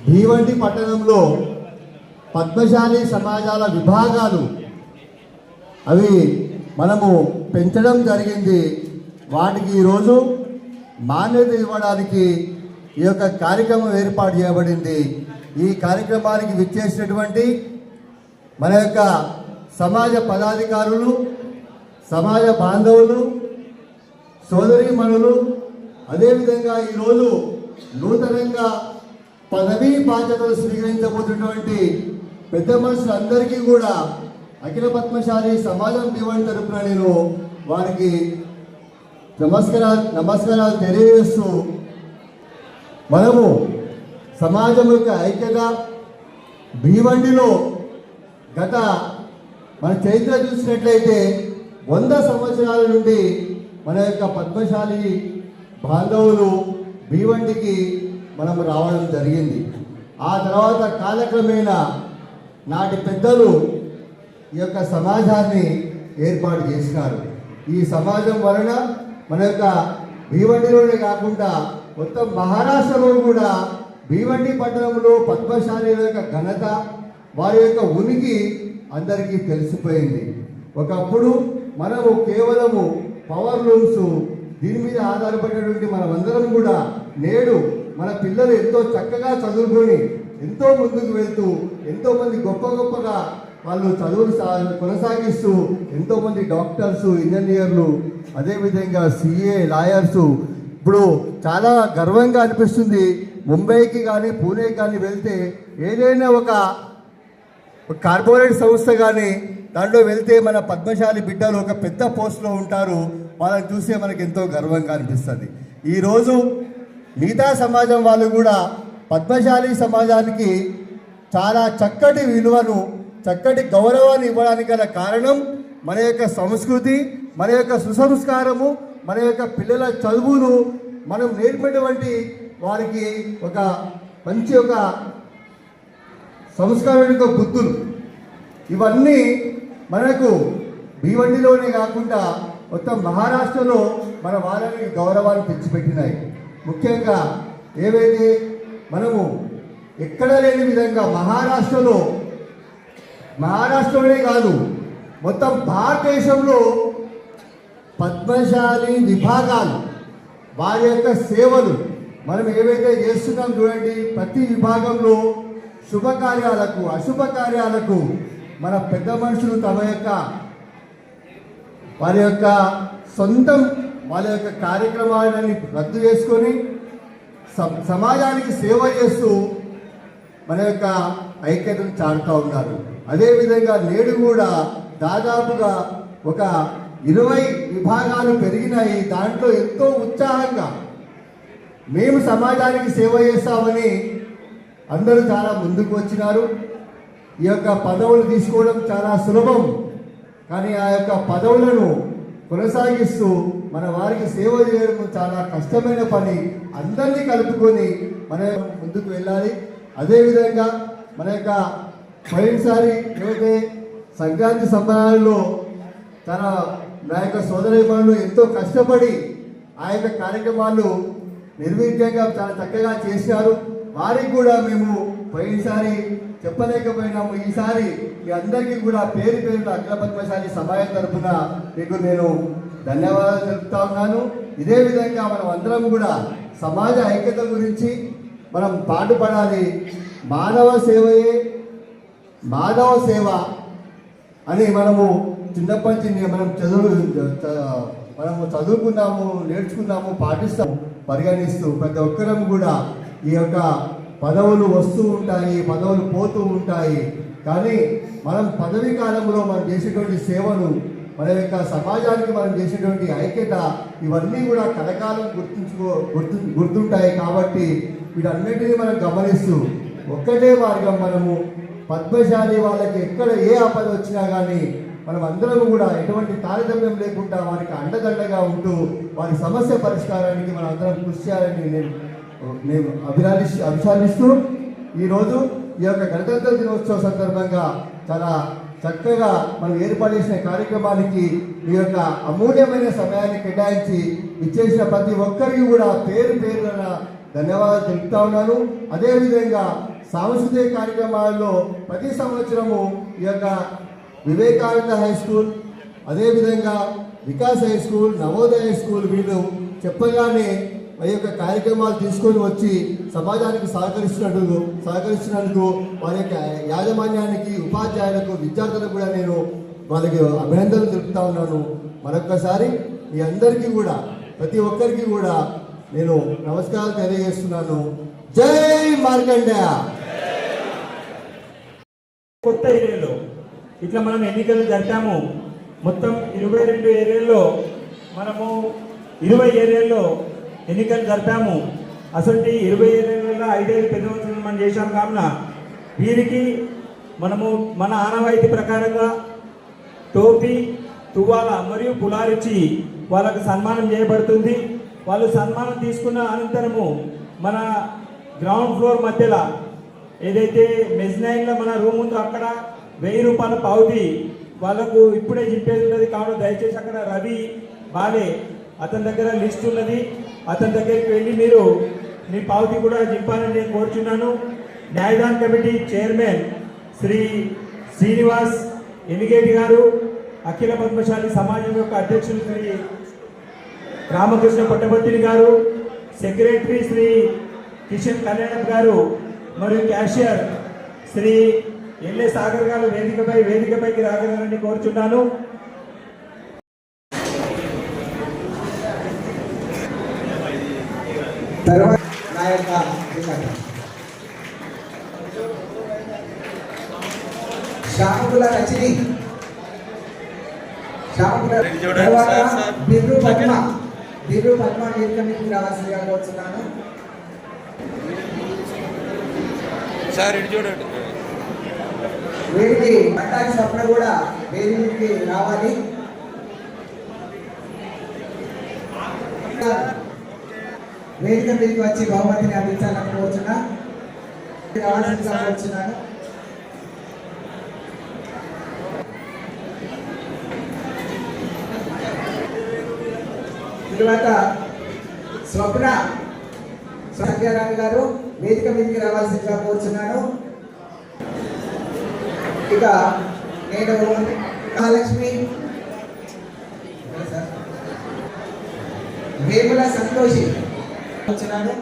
భీవండి పట్టణంలో పద్మశాలి సమాజాల విభాగాలు అవి మనము పెంచడం జరిగింది. వాటికి ఈరోజు మాన్యత ఇవ్వడానికి ఈ యొక్క కార్యక్రమం ఏర్పాటు చేయబడింది. ఈ కార్యక్రమానికి విచ్చేసినటువంటి మన యొక్క సమాజ పదాధికారులు, సమాజ బాంధవులు, సోదరీమణులు, అదేవిధంగా ఈరోజు నూతనంగా పదవీ బాధ్యతలు స్వీకరించబోతున్నటువంటి పెద్ద మనుషులందరికీ కూడా అఖిల పద్మశాలి సమాజం భీవండి తరపున నేను వారికి నమస్కారాలు తెలియజేస్తూ, మనము సమాజం యొక్క ఐక్యత భీవండిలో గత మన చరిత్ర చూసినట్లయితే 100 సంవత్సరాల నుండి మన యొక్క పద్మశాలి బాంధవులు భీవండికి మనం రావడం జరిగింది. ఆ తర్వాత కాలక్రమేణా నాటి పెద్దలు ఈ యొక్క సమాజాన్ని ఏర్పాటు చేసినారు. ఈ సమాజం వలన మన యొక్క భీవండిలోనే కాకుండా మొత్తం మహారాష్ట్రలో కూడా భీవండి పట్టణంలో పద్మశాలీల యొక్క ఘనత, వారి యొక్క ఉనికి అందరికీ తెలిసిపోయింది. ఒకప్పుడు మనము కేవలము పవర్ లూమ్స్ దీని మీద ఆధారపడినటువంటి మనమందరం కూడా నేడు మన పిల్లలు ఎంతో చక్కగా చదువుకొని ఎంతో ముందుకు వెళ్తూ ఎంతోమంది గొప్పగా వాళ్ళు చదువులు కొనసాగిస్తూ ఎంతోమంది డాక్టర్స్, ఇంజనీర్లు, అదేవిధంగా సిఏ, లాయర్సు. ఇప్పుడు చాలా గర్వంగా అనిపిస్తుంది. ముంబైకి కానీ పూణేకి కానీ వెళ్తే ఏదైనా ఒక కార్పొరేట్ సంస్థ కానీ దాంట్లో వెళ్తే మన పద్మశాలి బిడ్డలు ఒక పెద్ద పోస్ట్లో ఉంటారు. వాళ్ళని చూస్తే మనకు ఎంతో గర్వంగా అనిపిస్తుంది. ఈరోజు మిగతా సమాజం వాళ్ళు కూడా పద్మశాలి సమాజానికి చాలా చక్కటి విలువను, చక్కటి గౌరవాన్ని ఇవ్వడానికి గల కారణం మన యొక్క సంస్కృతి, మన యొక్క సుసంస్కారము, మన యొక్క పిల్లల చదువును మనం నేర్పేటువంటి వారికి ఒక మంచి ఒక సంస్కారం యొక్క బుద్ధులు ఇవన్నీ మనకు భీవండిలోనే కాకుండా మొత్తం మహారాష్ట్రలో మన వాళ్ళకి గౌరవాన్ని తెచ్చిపెట్టినాయి. ముఖ్యంగా ఏవైతే మనము ఎక్కడ లేని విధంగా మహారాష్ట్రలోనే కాదు మొత్తం భారతదేశంలో పద్మశాలి విభాగాలు వారి యొక్క సేవలు మనం ఏవైతే చేస్తున్నాం చూడండి. ప్రతి విభాగంలో శుభకార్యాలకు, అశుభకార్యాలకు మన పెద్ద మనుషులు తమ యొక్క వారి యొక్క సొంతం వాళ్ళ యొక్క కార్యక్రమాలని రద్దు చేసుకొని సమాజానికి సేవ చేస్తూ మన యొక్క ఐక్యతను చాటుతూ ఉన్నారు. అదేవిధంగా నేడు కూడా దాదాపుగా ఒక 20 విభాగాలు పెరిగినాయి. దాంట్లో ఎంతో ఉత్సాహంగా మేము సమాజానికి సేవ చేస్తామని అందరూ చాలా ముందుకు వచ్చినారు. ఈ యొక్క పదవులు తీసుకోవడం చాలా సులభం, కానీ ఆ యొక్క పదవులను కొనసాగిస్తూ మన వారికి సేవ చేయడం చాలా కష్టమైన పని. అందరినీ కలుపుకొని మన ముందుకు వెళ్ళాలి. అదేవిధంగా మన యొక్క పోయినసారి ఏదైతే సంక్రాంతి సంబరాలలో నా యొక్క సోదరీమణులు ఎంతో కష్టపడి ఆ యొక్క కార్యక్రమాలు నిర్విఘ్నంగా చాలా చక్కగా చేశారు. వారికి కూడా మేము పోయినసారి చెప్పలేకపోయినాము. ఈసారి మీ అందరికీ కూడా పేరు అఖిల పద్మశాలి సమాజం తరఫున మీకు నేను ధన్యవాదాలు తెలుపుతా ఉన్నాను. ఇదే విధంగా మనం అందరం కూడా సమాజ ఐక్యత గురించి మనం పాటుపడాలి. మానవ సేవయే మాధవ సేవ అని మనము చిన్నప్పటి నుంచి మనము చదువుకున్నాము, నేర్చుకున్నాము, పాటిస్తాము. పరిగణిస్తూ ప్రతి ఒక్కరం కూడా ఈ యొక్క పదవులు వస్తూ ఉంటాయి, పదవులు పోతూ ఉంటాయి. కానీ మనం పదవీ కాలంలో మనం చేసేటువంటి సేవలు, మన యొక్క సమాజానికి మనం చేసేటువంటి ఐక్యత ఇవన్నీ కూడా కలకాలం గుర్తుంటాయి. కాబట్టి వీటన్నిటినీ మనం గమనిస్తూ ఒక్కటే మార్గం, మనము పద్మశాలి వాళ్ళకి ఎక్కడ ఏ ఆపద వచ్చినా కానీ మనం అందరం కూడా ఎటువంటి తారతమ్యం లేకుండా వారికి అండదండగా ఉంటూ వారి సమస్య పరిష్కారానికి మనం అందరం కృషి చేయాలని నేను అభిషాదిస్తూ ఈరోజు ఈ యొక్క గణతంత్ర దినోత్సవ సందర్భంగా చాలా చక్కగా మనం ఏర్పాటు చేసిన కార్యక్రమానికి మీ యొక్క అమూల్యమైన సమయాన్ని కేటాయించి ఇచ్చేసిన ప్రతి ఒక్కరికి కూడా పేరు పేరున ధన్యవాదాలు తెలుపుతా ఉన్నాను. అదేవిధంగా సాంస్కృతిక కార్యక్రమాల్లో ప్రతి సంవత్సరము ఈ యొక్క వివేకానంద హై స్కూల్, అదేవిధంగా Vikas high school, Navodaya high school వీళ్ళు చెప్పగానే ఈ యొక్క కార్యక్రమాలు తీసుకొని వచ్చి సమాజానికి సహకరిస్తున్నందుకు వారి యొక్క యాజమాన్యానికి, ఉపాధ్యాయులకు, విద్యార్థులకు కూడా నేను వాళ్ళకి అభినందనలు తెలుపుతా ఉన్నాను. మరొక్కసారి మీ అందరికీ కూడా, ప్రతి ఒక్కరికి కూడా నేను నమస్కారాలు తెలియజేస్తున్నాను. జై మార్కండేయ. కొత్త ఏరియాలో ఇట్లా మనం ఎన్నికలు జరిపాము. మొత్తం 22 ఏరియాల్లో మనము 20 ఏరియాల్లో ఎన్నికలు జరిపాము. అసలు 20 ఏరియాలలో 5 పెద్ద మనుషులను మనం చేశాం కావున వీరికి మనము మన ఆనవాయితీ ప్రకారంగా టోపీ, తువ్వాల మరియు పులారిచ్చి వాళ్ళకు సన్మానం చేయబడుతుంది. వాళ్ళు సన్మానం తీసుకున్న అనంతరము మన గ్రౌండ్ ఫ్లోర్ మధ్యలో ఏదైతే మెజ్నైన్లో మన రూమ్ ఉందో అక్కడ 1000 రూపాయల పావుతి వాళ్ళకు ఇప్పుడే చింపేది ఉన్నది. కావున దయచేసి అక్కడ రవి బాలే అతని దగ్గర లిస్ట్ ఉన్నది, అతని దగ్గరికి వెళ్ళి మీరు మీ పావుతి కూడా చింపాలని నేను కోరుచున్నాను. న్యాయదాన్ కమిటీ చైర్మన్ శ్రీ శ్రీనివాస్ ఎమిగేటి గారు, అఖిల పద్మశాలి సమాజం యొక్క అధ్యక్షులు శ్రీ రామకృష్ణ పట్టభద్రి గారు, సెక్రటరీ శ్రీ కిషన్ కళ్యాణ్ గారు మరియు క్యాషియర్ శ్రీ ఎల్ఏ సాగర్ గారు వేదికపైకి రాగలరని కోరుచున్నాను. తర్వాత నా యొక్క శ్యామకుల రచని, తర్వాత బిర్రు పద్మ వేదిక మీకు రావాల్సిందిగా కోరుతున్నాను. వీరికి పట్టాకి స్వప్న కూడా వేదికకి రావాలి. వేదిక మీదకి వచ్చి బహుమతిని అందించాలని రావాల్సిందిగా కోరుచున్నాను. తర్వాత స్వప్న సంధ్యారాణి గారు వేదిక మీదకి రావాల్సిందిగా కోరుచున్నాను. ఇక నేను మహాలక్ష్మి, వేముల సంతోషి కోరుచున్నాను.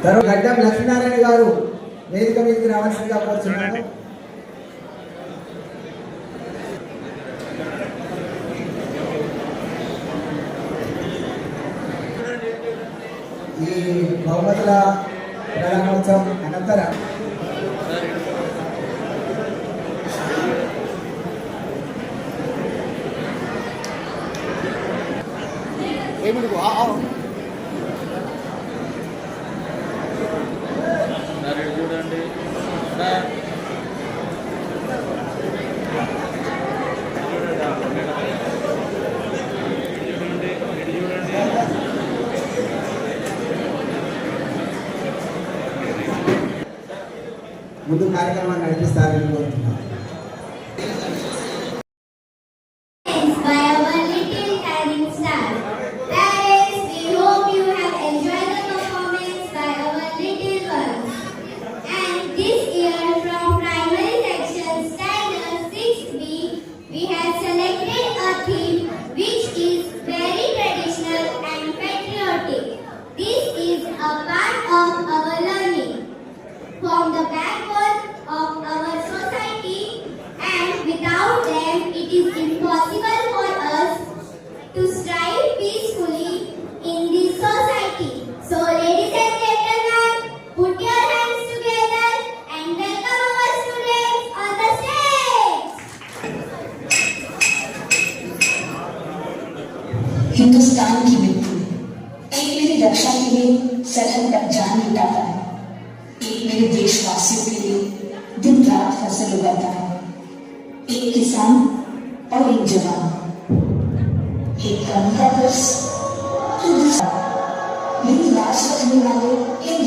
తర్వాత గడ్డం లక్ష్మీనారాయణ గారు వేదిక మీదకి రావాల్సిందిగా కోరుచున్నాను. ఈ బహుమతుల ప్రధానోత్సవం అనంతరం ముందు కార్యక్రమాన్ని నడిపిస్తారని కోరుతున్నాను. From the backbone of our society, and without them it is impossible for us to strive peacefully in this society. So ladies and gentlemen, put your hands together and welcome our students on the stage. Hindustan की मिट्टी एक मेरी रक्षा के लिए सरहद तक जान लुटाता है, एक मेरे देशवासियों के लिए दिन रात फसल उगाता है, एक किसान और एक जवान, एक काम का बस मेरी लाश रखने वाले इन